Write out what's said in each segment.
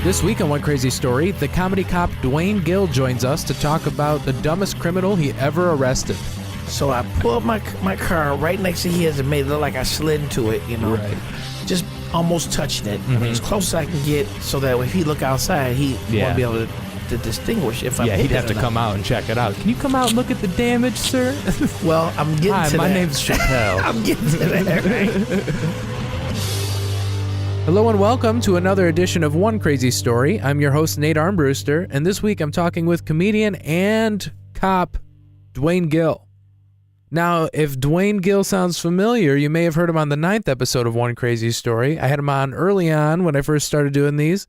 This week on One Crazy Story, the comedy cop Dwayne Gill joins us to talk about the dumbest criminal he ever arrested. So I pull up my car right next to his and made it look like I slid into it, you know. Right. Just almost touching it. I mean, as close as I can get so that if he look outside, he won't be able to distinguish if I'm he'd have to come out and check it out. Can you come out and look at the damage, sir? Well, I'm getting Hi, to that. my name's Chappelle. I'm getting to that, right? Hello and welcome to another edition of One Crazy Story. I'm your host, Nate Armbruster, and this week I'm talking with comedian and cop Dwayne Gill. Now, if Dwayne Gill sounds familiar, you may have heard him on the 9th episode of One Crazy Story. I had him on early on when I first started doing these.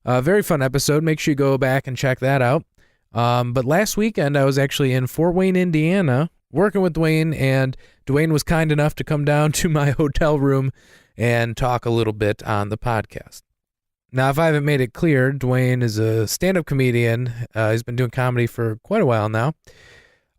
Very fun episode. Make sure you go back and check that out. But last weekend, I was actually in Fort Wayne, Indiana, working with Dwayne, and Dwayne was kind enough to come down to my hotel room and talk a little bit on the podcast. Now, if I haven't made it clear, Dwayne is a stand-up comedian. He's been doing comedy for quite a while now.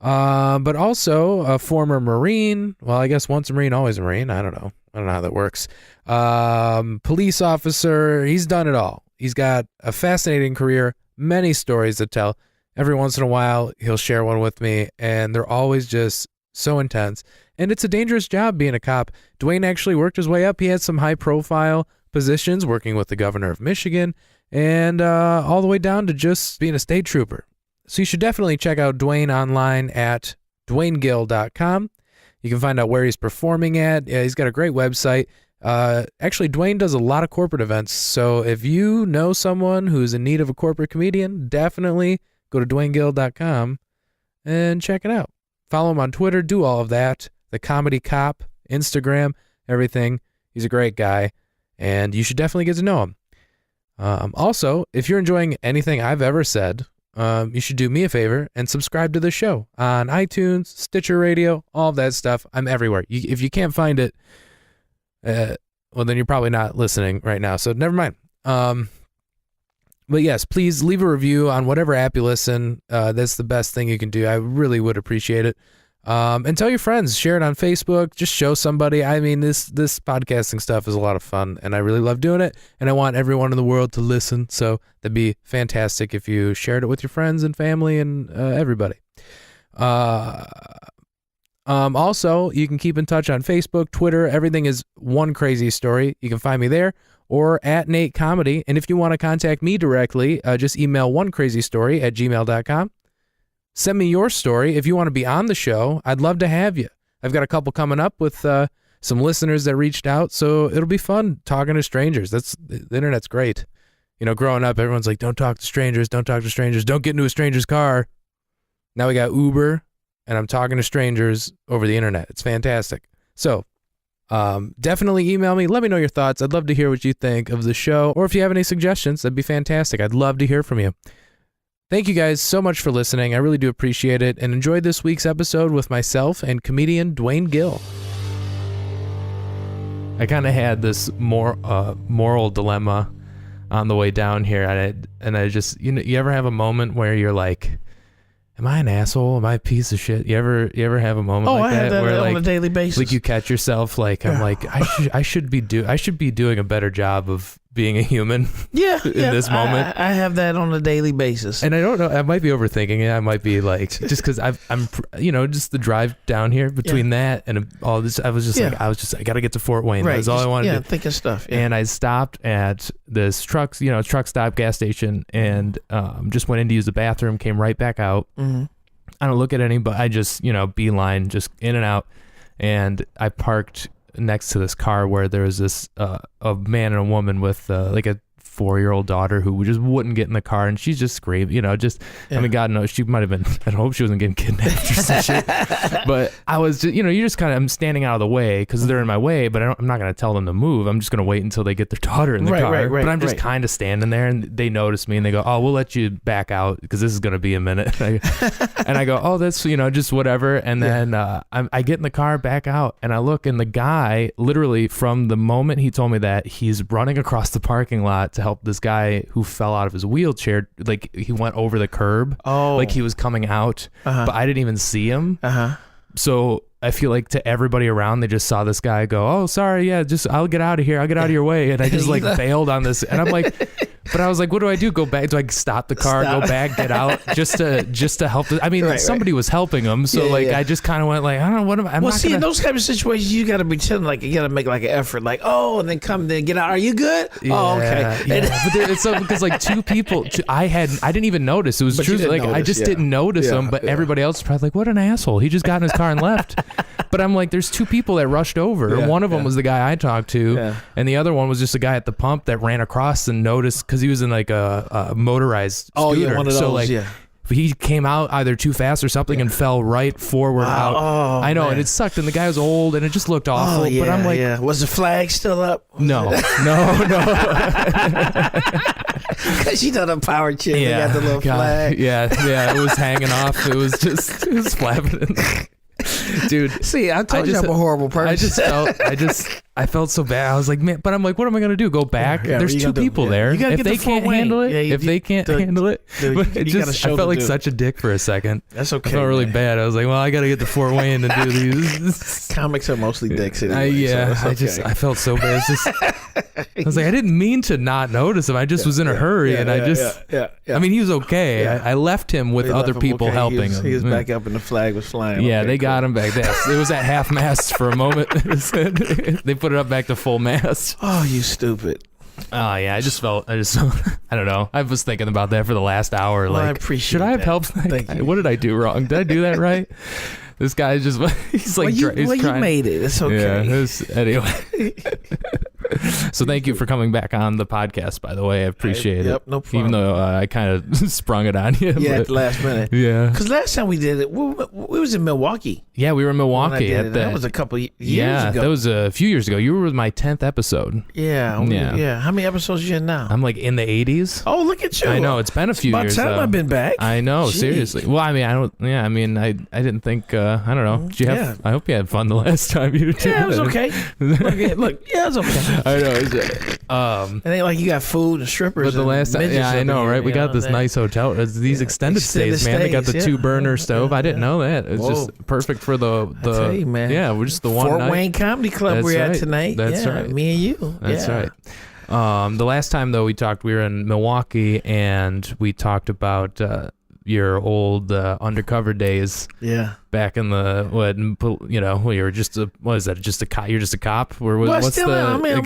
But also a former Marine. Well, I guess once a Marine, always a Marine. I don't know how that works. Police officer. He's done it all. He's got a fascinating career, many stories to tell. Every once in a while, he'll share one with me, and they're always just so intense. And it's a dangerous job being a cop. Dwayne actually worked his way up. He had some high-profile positions working with the governor of Michigan and all the way down to just being a state trooper. So you should definitely check out Dwayne online at dwaynegill.com. You can find out where he's performing at. Yeah, he's got a great website. Actually, Dwayne does a lot of corporate events. So if you know someone who's in need of a corporate comedian, definitely go to dwaynegill.com and check it out. Follow him on Twitter. Do all of that. The Comedy Cop, Instagram, everything. He's a great guy, and you should definitely get to know him. Also, if you're enjoying anything I've ever said, you should do me a favor and subscribe to the show on iTunes, Stitcher Radio, all of that stuff. I'm everywhere. If you can't find it, well, then you're probably not listening right now, so never mind. But yes, please leave a review on whatever app you listen. That's the best thing you can do. I really would appreciate it. And tell your friends, share it on Facebook, just show somebody. I mean, this podcasting stuff is a lot of fun, and I really love doing it, and I want everyone in the world to listen, so that'd be fantastic if you shared it with your friends and family and everybody. Also, you can keep in touch on Facebook, Twitter. Everything is One Crazy Story. You can find me there or at Nate Comedy. And if you want to contact me directly, just email onecrazystory@gmail.com. Send me your story. If you want to be on the show, I'd love to have you. I've got a couple coming up with some listeners that reached out, so it'll be fun talking to strangers. The internet's great. You know, growing up, everyone's like, don't talk to strangers, don't talk to strangers, don't get into a stranger's car. Now we got Uber, and I'm talking to strangers over the internet. It's fantastic. So definitely email me. Let me know your thoughts. I'd love to hear what you think of the show, or if you have any suggestions, that'd be fantastic. I'd love to hear from you. Thank you guys so much for listening. I really do appreciate it, and enjoy this week's episode with myself and comedian Dwayne Gill. I kind of had this moral dilemma on the way down here, and I just, you ever have a moment where you're like, am I an asshole? Am I a piece of shit? You ever have a moment like that? I have that where, on a daily basis. Like you catch yourself like, I'm like, I should be doing a better job of being a human. in this moment. I have that on a daily basis. And I don't know, I might be overthinking it. I might be like, just because I'm just the drive down here between that and all this, I got to get to Fort Wayne. Right. That's all I wanted to do. Thinking stuff. Yeah. And I stopped at this truck stop gas station, and just went in to use the bathroom, came right back out. Mm-hmm. I don't look at anybody. I just, beeline, just in and out. And I parked next to this car where there was this a man and a woman with like a 4-year-old daughter who just wouldn't get in the car, and she's just screaming, I mean, God knows, she might have been, I hope she wasn't getting kidnapped or some shit. But I was just, you're just kind of, I'm standing out of the way because they're in my way, but I'm not going to tell them to move. I'm just going to wait until they get their daughter in the car. But I'm just kind of standing there, and they notice me, and they go, oh, we'll let you back out because this is going to be a minute. And I go, oh, that's, just whatever. And then I get in the car, back out, and I look, and the guy, literally from the moment he told me that, he's running across the parking lot to help this guy who fell out of his wheelchair. Like, he went over the curb. Oh. Like he was coming out, but I didn't even see him. So I feel like to everybody around, they just saw this guy go, oh, sorry, yeah, just I'll get out of here. I'll get out of your way. And I just like bailed on this. And I'm like, But I was like, what do I do? Go back? Do I stop the car, go back, get out, just to help? I mean, somebody was helping him, so I just kind of went like, I don't know what I'm. In those kind of situations, you got to pretend like you got to make like an effort, like and then come, then get out. Are you good? Yeah, oh, okay. Yeah. But it's so because like two people, I didn't even notice. It was true. Like I just didn't notice him, but everybody else was probably like, what an asshole. He just got in his car and left. But I'm like, there's two people that rushed over. Yeah, one of them was the guy I talked to, and the other one was just a guy at the pump that ran across and noticed because he was in like a motorized scooter. Oh, yeah, one of those, so like, he came out either too fast or something and fell right forward out. Oh, I know, man. and it sucked, and the guy was old, and it just looked awful. Oh, but I'm like, was the flag still up? No. Because you know the power chick, they got the little flag. Yeah, it was hanging off. It was flapping in there. Dude, see, I told you I'm a horrible person. I felt so bad. I was like, man, but I'm like, what am I gonna do? Go back? There's two people there. If they can't handle it, I felt like such a dick for a second. That's okay. I felt really bad. I was like, well, I gotta get the Fort Wayne and do these. Comics are mostly dicks anyway. I felt so bad. I was like, I didn't mean to not notice him. I just was in a hurry, and I mean, he was okay. I left him with other people helping him. He was back up, and the flag was flying. Yeah, they got him back. It was at half mast for a moment. They put it up back to full mast. Oh, you stupid. Oh yeah, I just I don't know. I was thinking about that for the last hour. Well, like, I appreciate should I have helped? Thank you. What did I do wrong? Did I do that right? This guy is he's like, you made it. It's okay. Yeah, anyway. So thank you for coming back on the podcast, by the way. I appreciate it. Yep, no problem. Even though I kind of sprung it on you. Yeah, at the last minute. Yeah. Because last time we did it, we was in Milwaukee. Yeah, we were in Milwaukee. That was a couple years ago. Yeah, that was a few years ago. You were with my 10th episode. Yeah. How many episodes are you in now? I'm like in the 80s. Oh, look at you. I know, it's been a few years. About time I've been back. I know, Jeez. seriously. Well, I mean, I didn't think, I don't know. Did you have, I hope you had fun the last time you did. Yeah, it was okay. Look, it was okay. I know. It ain't like you got food and strippers. But the last time, I know, right? We got this nice hotel. These extended stays, man. They got the 2-burner stove. I didn't know that. It's just perfect for the. I tell you, man. Yeah, we're just the one Fort night. Wayne Comedy Club we're at tonight. That's right. Me and you. That's right. The last time though we talked, we were in Milwaukee, and we talked about your old undercover days. Yeah. Back in the you were just a cop. You're just a cop. Or what's still, the? I'm a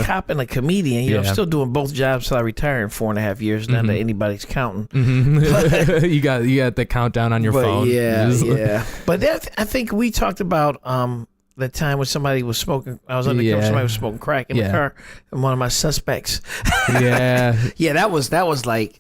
cop and a comedian. I'm still doing both jobs till I retire in 4.5 years. Not that anybody's counting. Mm-hmm. you got the countdown on your phone. Yeah. But I think we talked about the time when somebody was smoking. I was undercover. Somebody was smoking crack in the car, and one of my suspects. Yeah. Yeah. That was like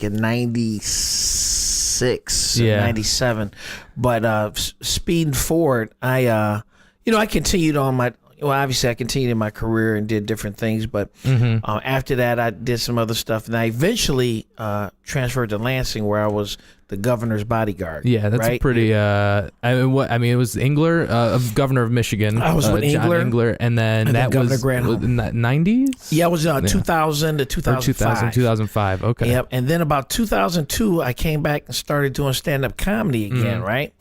in 96, 97. But speeding forward, I continued on my. Well, obviously, I continued in my career and did different things. But after that, I did some other stuff, and I eventually transferred to Lansing, where I was the governor's bodyguard. Yeah, that's right? a pretty. It was Engler, governor of Michigan. I was with John Engler, and then that Governor was Granholm. in the 90s. Yeah, it was 2000 to 2005. 2005. Okay. Yep, and then about 2002, I came back and started doing stand-up comedy again, right?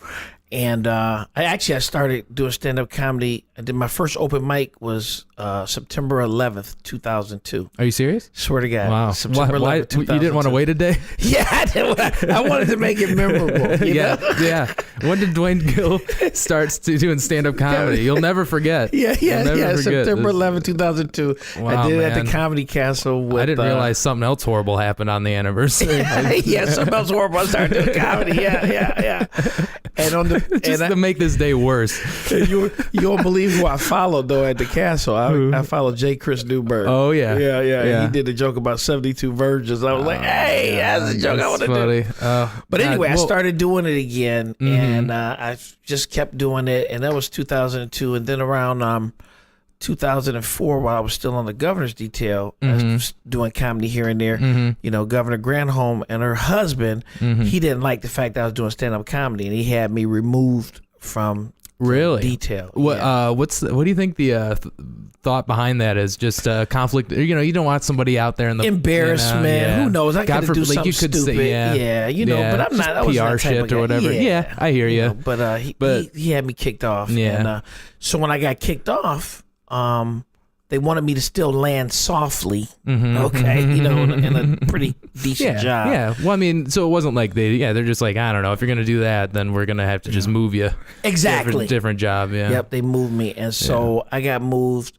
And I started doing stand-up comedy. I did my first open mic was September 11th, 2002. Are you serious? Swear to God. Wow. September 11th, 2002. You didn't want to wait a day? Yeah, I wanted to make it memorable. You know? Yeah. When did Dwayne Gill start doing stand-up comedy? You'll never forget. Yeah. September 11th, 2002. Wow, I did it at the Comedy Castle. I didn't realize something else horrible happened on the anniversary. Yeah, something else horrible. I started doing comedy. Yeah. And to make this day worse. You won't believe who I followed though at the castle. I followed J. Chris Newberg. Oh yeah. Yeah. He did a joke about 72 virgins. I was like, hey, that's a joke I want to do. But anyway, I started doing it again, and I just kept doing it, and that was 2002, and then around 2004, while I was still on the governor's detail, I was doing comedy here and there. Governor Granholm and her husband, he didn't like the fact that I was doing stand-up comedy, and he had me removed from detail. What do you think the thought behind that is? Just conflict? You don't want somebody out there in the embarrassment. Who knows? I could do something you could stupid. But I'm not. I was PR shit or whatever. Yeah, I hear you. But he had me kicked off. Yeah. And, so when I got kicked off, they wanted me to still land softly, okay, you know, in a pretty decent job. Yeah, well, I mean, so it wasn't like they're just like, I don't know, if you're going to do that, then we're going to have to just move you. Exactly. Different job, yeah. Yep, they moved me. And so I got moved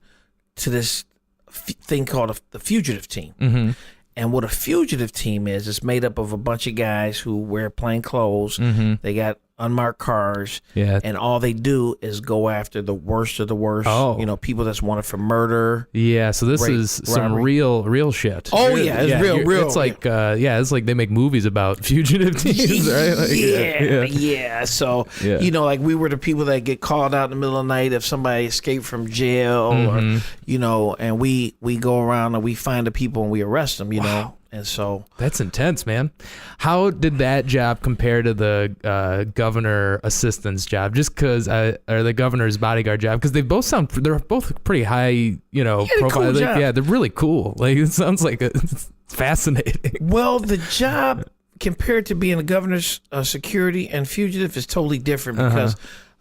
to this thing called the Fugitive team. Mm-hmm. And what a Fugitive team is, it's made up of a bunch of guys who wear plain clothes. They got unmarked cars, and all they do is go after the worst of the worst. You know, people that's wanted for murder. Yeah, so this is some real shit. Oh yeah, it's real. It's like it's like they make movies about fugitive teams, right? Like, So you know, like we were the people that get called out in the middle of the night if somebody escaped from jail, or you know, and we go around and we find the people and we arrest them. You know. And so that's intense, man. How did that job compare to the governor assistant's job? Just because, or the governor's bodyguard job? Because they're both pretty high, you know, profile. Cool job. They're really cool. Like it sounds like it's fascinating. Well, the job compared to being a governor's security and fugitive is totally different because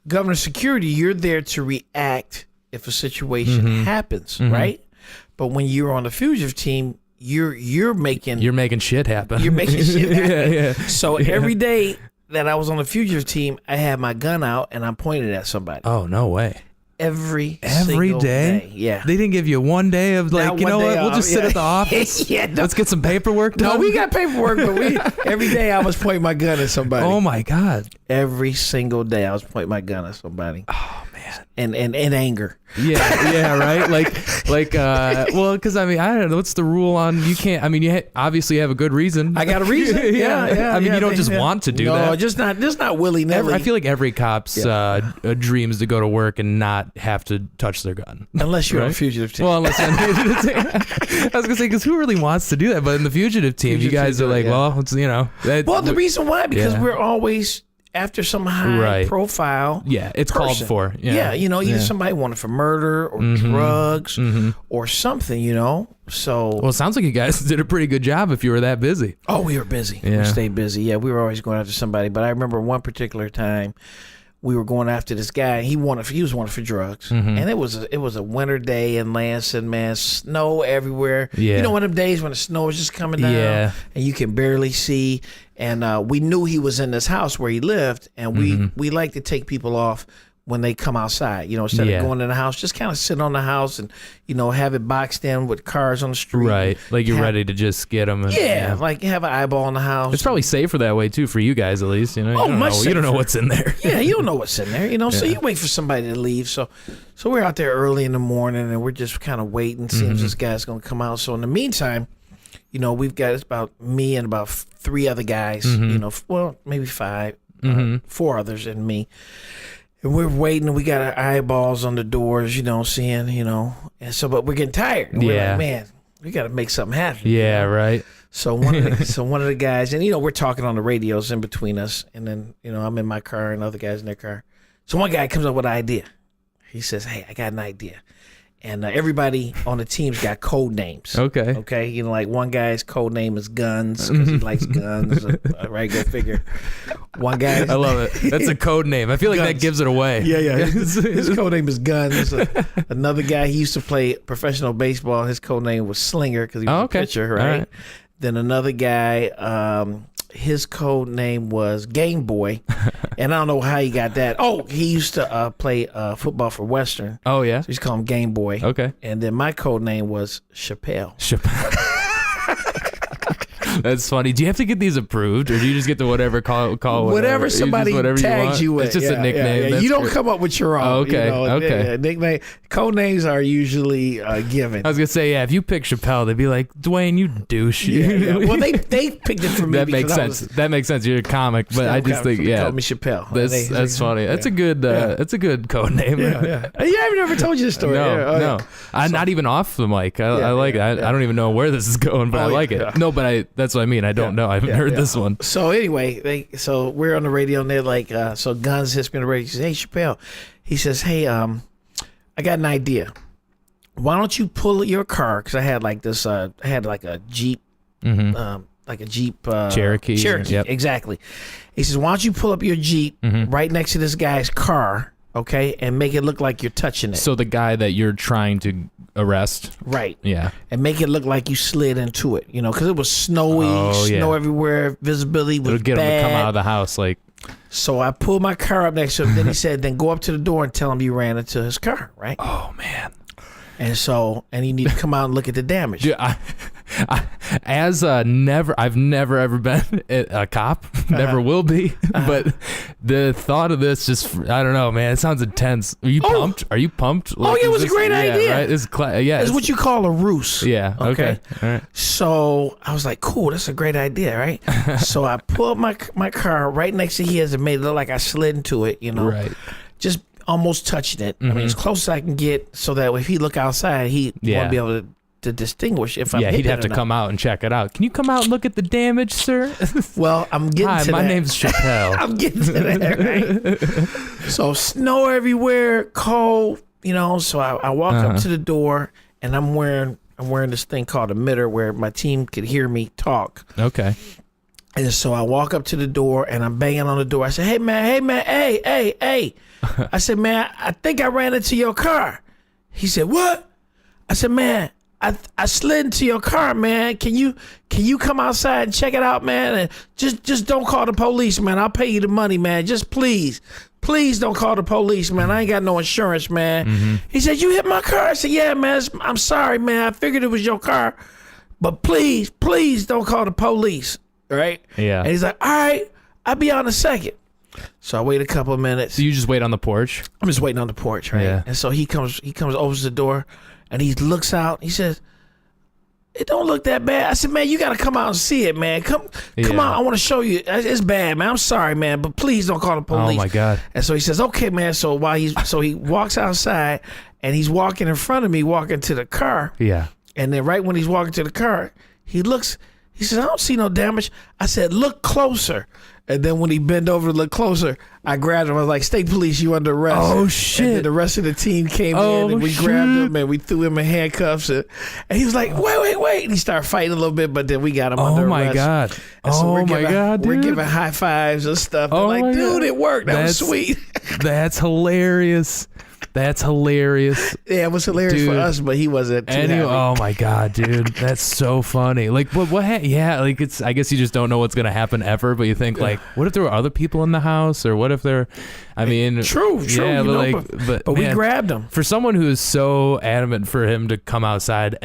governor's security, you're there to react if a situation happens, right? But when you're on the fugitive team, you're making shit happen. You're making shit happen. So every day that I was on the fugitive team, I had my gun out and I'm pointed at somebody. Oh, no way. Every day. Yeah. They didn't give you one day of like, you know what, we'll just sit at the office. Let's get some paperwork done. No, we got paperwork, but every day I was pointing my gun at somebody. Oh my God. Every single day I was pointing my gun at somebody. Oh man. And anger. Yeah, right. Like, well, because I mean, I don't know. What's the rule on you can't? I mean, you obviously have a good reason. I got a reason. Yeah. I mean, you don't just want to do that. No, just not willy nilly. I feel like every cop's dreams to go to work and not have to touch their gun, unless you're on a fugitive team. Well, unless you're on a fugitive team. I was gonna say, because who really wants to do that? But in the fugitive team, you guys are like, well, it's, you know. Well, the reason why, because we're always after some high profile it's person. Called for. You know, either somebody wanted for murder or drugs or something, you know. So well, it sounds like you guys did a pretty good job if you were that busy. Oh, we were busy. We stayed busy. Yeah, we were always going after somebody. But I remember one particular time we were going after this guy. He was wanted for drugs, and it was a winter day in Lansing, man. Snow everywhere. You know, one of them days when the snow is just coming down, and you can barely see. And we knew he was in this house where he lived, and we like to take people off when they come outside. You know, instead of going in the house, just kind of sit on the house and, you know, have it boxed in with cars on the street. Right, like you're ready to just get them. And, like have an eyeball in the house. It's probably safer that way too for you guys, at least. You know, you don't know what's in there. You don't know what's in there. You know, so you wait for somebody to leave. So we're out there early in the morning, and we're just kind of waiting, seeing if this guy's going to come out. So in the meantime, you know, it's about me and about 3 other guys. You know, well, maybe 5, 4 others and me. And we're waiting. We got our eyeballs on the doors, you know, seeing, you know. And so, but we're getting tired. And we're like, man, we got to make something happen. Yeah, right. So one of the guys, and, you know, we're talking on the radios in between us. And then, you know, I'm in my car and other guys in their car. So one guy comes up with an idea. He says, hey, I got an idea. And everybody on the team's got code names. Okay. You know, like one guy's code name is Guns because he likes guns. Right, go figure. One guy. I love it. That's a code name. I feel like that gives it away. Yeah. His code name is Guns. Another guy, he used to play professional baseball. His code name was Slinger because he was a pitcher, right? Then another guy, his code name was Game Boy, and I don't know how he got that. Oh, he used to play football for Western. Oh, yeah? So he's called him Game Boy. Okay. And then my code name was Chappelle. That's funny. Do you have to get these approved, or do you just get to call whatever somebody tags you with? It's just a nickname. Yeah. You don't come up with your own. Oh, okay. You know? Okay. Nickname. Code names are usually given. I was gonna say, if you pick Chappelle, they'd be like, Dwayne, you douche. Yeah. Well, they picked it for me. That makes sense. That makes sense. You're a comic, but I just think, call me Chappelle. That's funny. That's a good. That's a good code name. Yeah. I've never told you the story. No. I'm not even off the mic. I like it. I don't even know where this is going, but I like it. No, but that's what I mean. I don't know. I haven't heard this one. So anyway, so we're on the radio, and they're like, so Guns hits me on the radio. He says, hey, Chappelle. He says, hey, I got an idea. Why don't you pull your car? Because I had like this, I had like a Jeep, like a Jeep Cherokee. Exactly. He says, why don't you pull up your Jeep right next to this guy's car, okay, and make it look like you're touching it. So the guy that you're trying to arrest, right? Yeah, and make it look like you slid into it, because it was snowy, snow everywhere, visibility was It'll get bad. him to come out of the house like. So I pulled my car up next to him. Then he said, "Then go up to the door and tell him you ran into his car." Right? Oh man. And you need to come out and look at the damage. Dude, I've never ever been a cop, never will be. But the thought of this I don't know, man. It sounds intense. Are you pumped? Are you pumped? Like, it was a great idea. Right? It's what you call a ruse. Yeah. Okay. All right. So I was like, cool, that's a great idea, right? So I pulled my car right next to his and made it look like I slid into it, Right. Just almost touching it. I mean, as close as I can get so that if he look outside, he won't be able to distinguish if I'm he'd have to come out and check it out. Can you come out and look at the damage, sir? Well, I'm getting to that. Hi, my name's Chappelle. I'm getting to that, right? So snow everywhere, cold, so I walk up to the door and I'm wearing this thing called a mitter where my team could hear me talk. Okay. And so I walk up to the door and I'm banging on the door. I said, hey man, hey. I said, man, I think I ran into your car. He said, what? I said, man, I slid into your car, man. Can you come outside and check it out, man? And just don't call the police, man. I'll pay you the money, man. Just please don't call the police, man. I ain't got no insurance, man. He said, you hit my car? I said, yeah, man. I'm sorry, man. I figured it was your car. But please don't call the police, right? Yeah. And he's like, all right, I'll be out in a second. So I wait a couple of minutes. So you just wait on the porch? I'm just waiting on the porch, right? Yeah. And so he comes, opens the door, and he looks out. He says, it don't look that bad. I said, man, you got to come out and see it, man. Come on. I want to show you. It's bad, man. I'm sorry, man, but please don't call the police. Oh, my God. And so he says, okay, man. So he walks outside, and he's walking in front of me, walking to the car. Yeah. And then right when he's walking to the car, he says, I don't see no damage. I said, look closer. And then when he bent over to look closer, I grabbed him. I was like, state police, you under arrest. Oh, shit. And then the rest of the team came in and we grabbed him and we threw him in handcuffs. And he was like, wait. And he started fighting a little bit, but then we got him under arrest. Oh, my God. So we're giving high fives and stuff. Oh, like, dude, God. It worked. That was sweet. That's hilarious. That's hilarious. Yeah, it was hilarious for us, but he wasn't too happy. Oh my God, dude, that's so funny. Like, what? Yeah, like I guess you just don't know what's gonna happen ever, but you think like, what if there were other people in the house, or what if there? I mean, true. Yeah, but man, we grabbed him. For someone who is so adamant for him to come outside.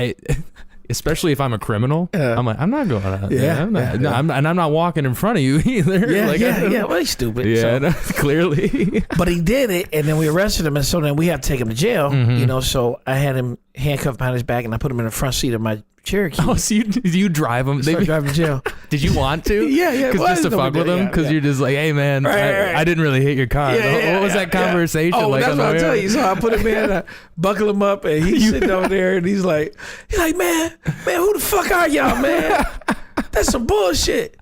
Especially if I'm a criminal, I'm like, I'm not going out. And I'm not walking in front of you either. Yeah. Well, he's stupid. Yeah, no, clearly. But he did it, and then we arrested him, and so then we had to take him to jail. So I had him handcuffed behind his back, and I put him in the front seat of my Cherokee. Oh, so you drive him? They drive to jail. Did you want to? Yeah. Just to fuck with him? Because you're just like, hey, man, right. I didn't really hit your car. What was that conversation like? That's what I'll tell you. So I put him in, I buckle him up, and he's sitting over there, and he's like, man, who the fuck are y'all, man? That's some bullshit.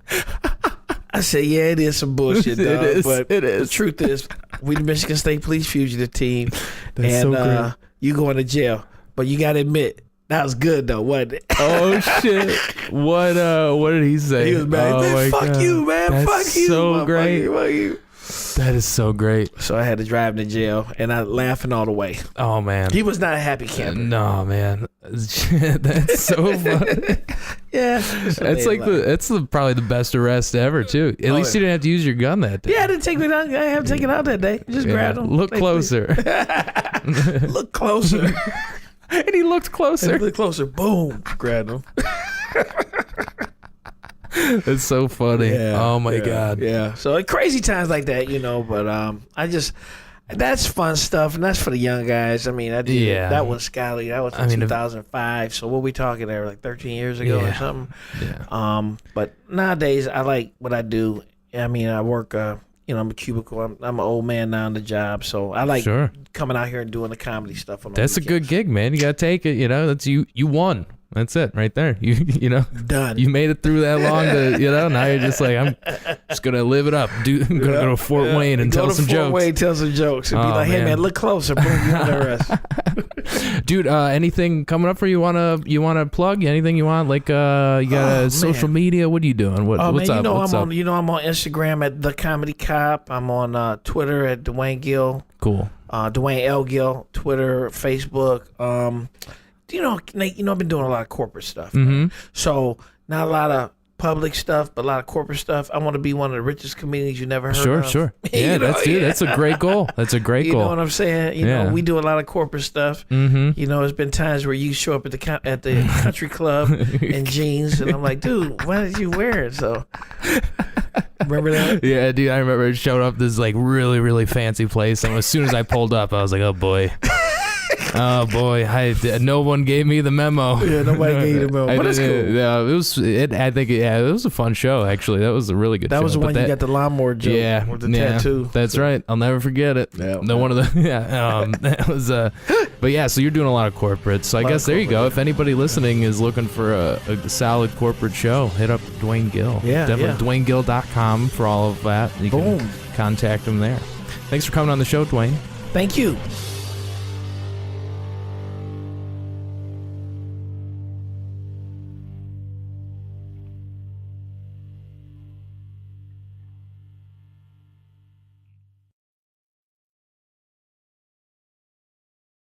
I said, yeah, it is some bullshit, dog. It is. The truth is, we the Michigan State Police Fugitive team, That's so great. You going to jail. But you got to admit, that was good though, wasn't it? Oh shit! What did he say? He was mad. Man, fuck you, man. That's fuck you. So great. Fuck you. That is so great. So I had to drive him to jail, and I laughing all the way. Oh man, he was not a happy camper. No man, that's so fun. Yeah, that's like that's probably the best arrest ever too. At least you didn't have to use your gun that day. Yeah, I didn't take it out. I have taken it out that day. Just grabbed him. Look closer. Look closer. And he looked closer. Boom. Grabbed him. It's so funny. Yeah, oh my God. Yeah. So crazy times like that, but that's fun stuff, and that's for the young guys. I mean, I did that was Scotty. That was 2005. So what we talking there, like 13 years ago or something? Yeah. But nowadays I like what I do. I mean, I work I'm a cubicle. I'm an old man now on the job, so I like coming out here and doing the comedy stuff. That's a good gig, man. You gotta take it. That's you won. That's it right there. You know, done. You made it through that long to, now you're just like, I'm just going to live it up. I'm going to go to Fort Wayne and tell some jokes. Fort Wayne, tell some jokes. And be like, hey, man, look closer. Boom, you know the rest. Dude, anything coming up for you wanna plug? Anything you want? Like, you got social media? What are you doing? What's up? I'm on Instagram at The Comedy Cop. I'm on Twitter at Dwayne Gill. Cool. Dwayne L. Gill, Twitter, Facebook. Nate, I've been doing a lot of corporate stuff. Mm-hmm. So not a lot of public stuff, but a lot of corporate stuff. I want to be one of the richest comedians you never heard of. Sure. Yeah, that's a great goal. That's a great goal. You know what I'm saying? You know, we do a lot of corporate stuff. Mm-hmm. There's been times where you show up at the country club in jeans, and I'm like, dude, why did you wear it? So remember that? Yeah, dude, I remember showing up this like really, really fancy place, and as soon as I pulled up, I was like, oh boy. Oh boy, no one gave me the memo. Yeah, nobody gave you the memo. But it's cool. Yeah, it was. It was a fun show. Actually, that was a really good. That show. was the one you got the lawnmower joke. Yeah, with the tattoo. That's right. I'll never forget it. Yeah, one of the. Yeah, that was. But yeah, so you're doing a lot of corporate. So I guess there you go. If anybody listening is looking for a solid corporate show, hit up Dwayne Gill. Yeah, definitely DwayneGill.com for all of that. You can contact him there. Thanks for coming on the show, Dwayne. Thank you.